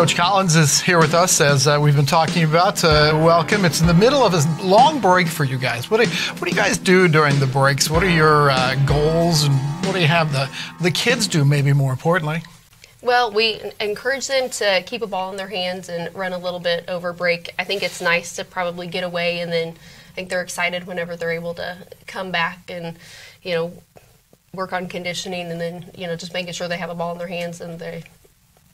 Coach Collins is here with us, as we've been talking about. Welcome. It's in the middle of a long break for you guys. What do you guys do during the breaks? What are your goals, and what do you have the kids do, maybe more importantly? Well, we encourage them to keep a ball in their hands and run a little bit over break. I think it's nice to probably get away, and then I think they're excited whenever they're able to come back and, work on conditioning, and then, just making sure they have a ball in their hands and they're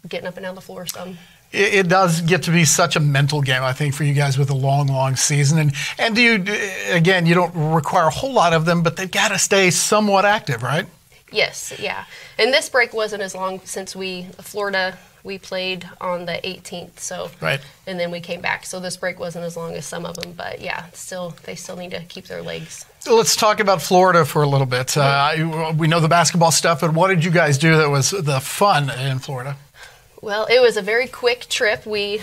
getting up and down the floor some. It does get to be such a mental game, I think, for you guys with a long season. And do you, again, you don't require a whole lot of them, but they've got to stay somewhat active, right? Yes, yeah. And this break wasn't as long since Florida, we played on the 18th, so. Right. And then we came back. So this break wasn't as long as some of them, but yeah, they still need to keep their legs. Let's talk about Florida for a little bit. We know the basketball stuff, but what did you guys do that was the fun in Florida? Well, it was a very quick trip. We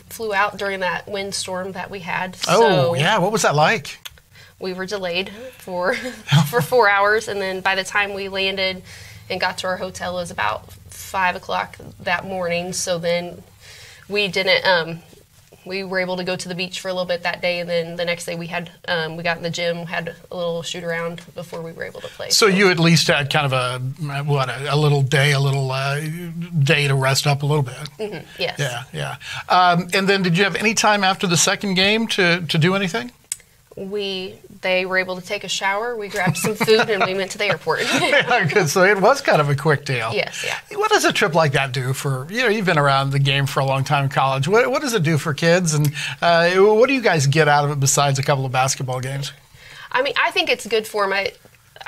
flew out during that windstorm that we had. Oh, yeah. What was that like? We were delayed for 4 hours, and then by the time we landed and got to our hotel, it was about 5 o'clock that morning. So then we didn't. We were able to go to the beach for a little bit that day, and then the next day we got in the gym, had a little shoot around before we were able to play. So you at least had kind of a little day to rest up a little bit. Mm-hmm. Yes. Yeah. And then did you have any time after the second game to do anything? They were able to take a shower, we grabbed some food, and we went to the airport. Yeah, so it was kind of a quick deal. Yes, yeah. What does a trip like that do for, you've been around the game for a long time in college. What does it do for kids, and what do you guys get out of it besides a couple of basketball games? I mean, I think it's good for them.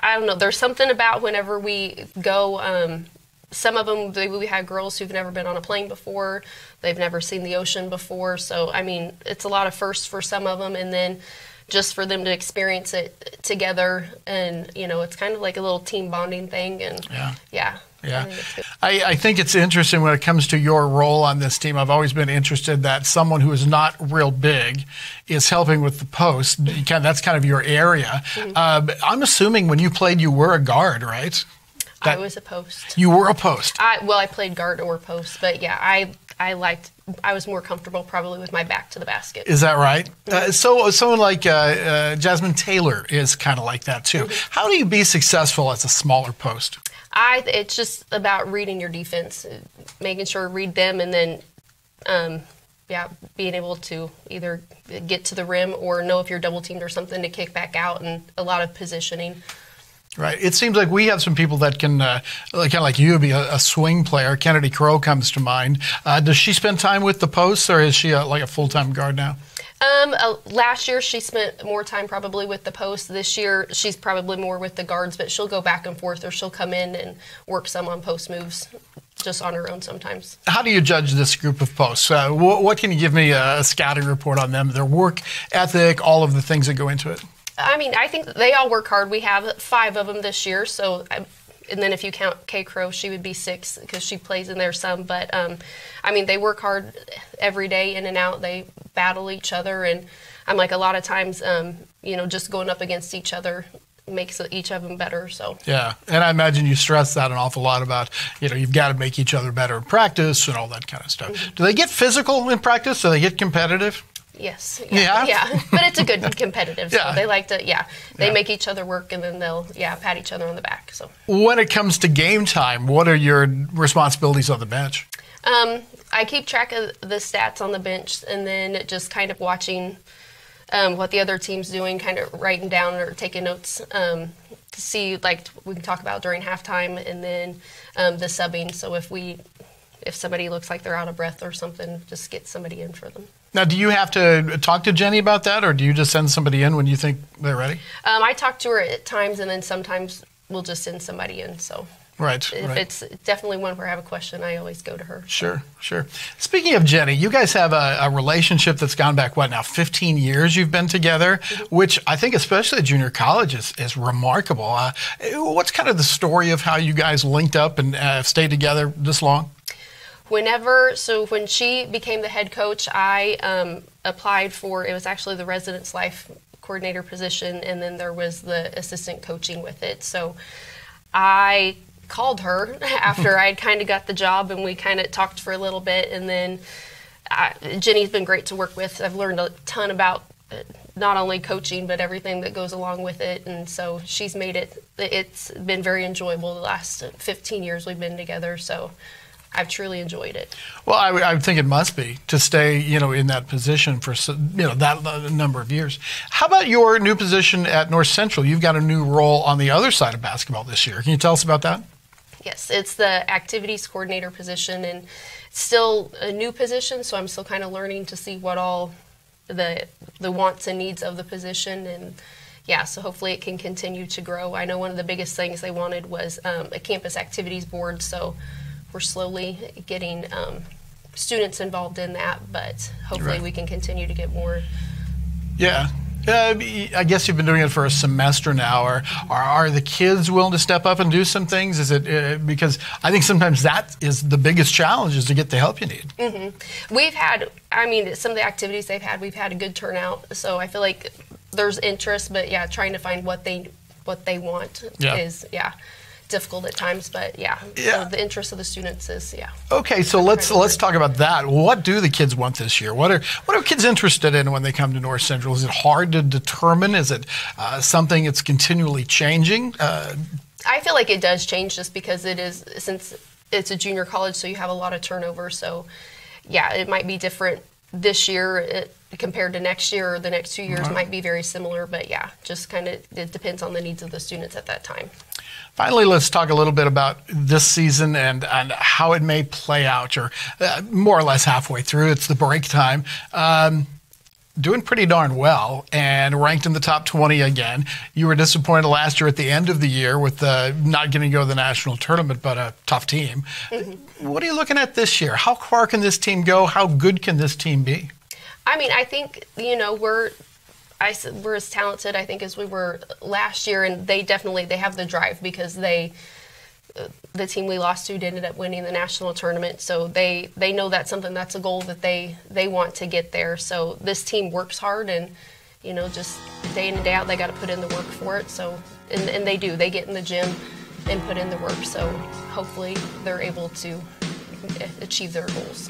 I don't know, there's something about whenever we go, some of them, we had girls who've never been on a plane before. They've never seen the ocean before. So, I mean, it's a lot of firsts for some of them, and then just for them to experience it together, and it's kind of like a little team bonding thing, and yeah. I think it's interesting when it comes to your role on this team. I've always been interested that someone who is not real big is helping with the post. That's kind of your area. Mm-hmm. I'm assuming when you played, you were a guard, right? I was a post. You were a post. I played guard or post, but yeah, I was more comfortable probably with my back to the basket. Is that right? Mm-hmm. So someone like Jasmine Taylor is kind of like that too. Mm-hmm. How do you be successful as a smaller post? It's just about reading your defense, making sure to read them, and then being able to either get to the rim or know if you're double teamed or something to kick back out, and a lot of positioning. Right. It seems like we have some people that can, kind of like you, be a swing player. Kennedy Crow comes to mind. Does she spend time with the posts, or is she like a full-time guard now? Last year she spent more time probably with the posts. This year she's probably more with the guards, but she'll go back and forth, or she'll come in and work some on post moves just on her own sometimes. How do you judge this group of posts? What can you give me a scouting report on them, their work ethic, all of the things that go into it? I mean, I think they all work hard. We have 5 of them this year, so and then if you count Kay Crow, she would be 6 because she plays in there some. But I mean, they work hard every day, in and out. They battle each other, and I'm like, a lot of times, just going up against each other makes each of them better. So yeah, and I imagine you stress that an awful lot about you've got to make each other better in practice and all that kind of stuff. Mm-hmm. Do they get physical in practice? Do they get competitive? Yes. Yeah. But it's a good competitive. So they like to, they make each other work, and then they'll, pat each other on the back. So when it comes to game time, what are your responsibilities on the bench? I keep track of the stats on the bench, and then just kind of watching what the other team's doing, kind of writing down or taking notes to see, like we can talk about during halftime, and then the subbing. So if somebody looks like they're out of breath or something, just get somebody in for them. Now, do you have to talk to Jenny about that, or do you just send somebody in when you think they're ready? I talk to her at times, and then sometimes we'll just send somebody in. So Right. If it's definitely whenever I have a question, I always go to her. Sure. Speaking of Jenny, you guys have a relationship that's gone back, 15 years you've been together, mm-hmm. which I think especially at junior college is remarkable. What's kind of the story of how you guys linked up and stayed together this long? When she became the head coach, I applied for, it was actually the residence life coordinator position, and then there was the assistant coaching with it. So I called her after I'd kind of got the job, and we kind of talked for a little bit, and then Jenny's been great to work with. I've learned a ton about not only coaching, but everything that goes along with it, and so she's made it's been very enjoyable the last 15 years we've been together, so I've truly enjoyed it. Well, I would think it must be to stay, in that position for, that number of years. How about your new position at North Central? You've got a new role on the other side of basketball this year. Can you tell us about that? Yes, it's the activities coordinator position, and it's still a new position, so I'm still kind of learning to see what all the wants and needs of the position, and yeah, so hopefully it can continue to grow. I know one of the biggest things they wanted was a campus activities board, so we're slowly getting students involved in that, but hopefully we can continue to get more. Yeah. I guess you've been doing it for a semester now. Are the kids willing to step up and do some things? Is it because I think sometimes that is the biggest challenge, is to get the help you need. Mm-hmm. We've had, some of the activities they've had, we've had a good turnout. So I feel like there's interest, but yeah, trying to find what they want is difficult at times, but so the interest of the students is Okay, so let's talk about that. What do the kids want this year? What are kids interested in when they come to North Central? Is it hard to determine? Is it something that's continually changing? I feel like it does change, just because since it's a junior college, so you have a lot of turnover. So it might be different this year compared to next year, or the next 2 years might be very similar, but just kind of it depends on the needs of the students at that time. Finally, let's talk a little bit about this season and how it may play out. You're more or less halfway through. It's the break time. Doing pretty darn well and ranked in the top 20 again. You were disappointed last year at the end of the year with not getting to go to the national tournament, but a tough team. Mm-hmm. What are you looking at this year? How far can this team go? How good can this team be? I think, we're as talented, I think, as we were last year, and they have the drive, because the team we lost to ended up winning the national tournament, so they know that's a goal that they want to get there. So this team works hard, and just day in and day out they got to put in the work for it. So and they do. They get in the gym and put in the work. So hopefully they're able to achieve their goals.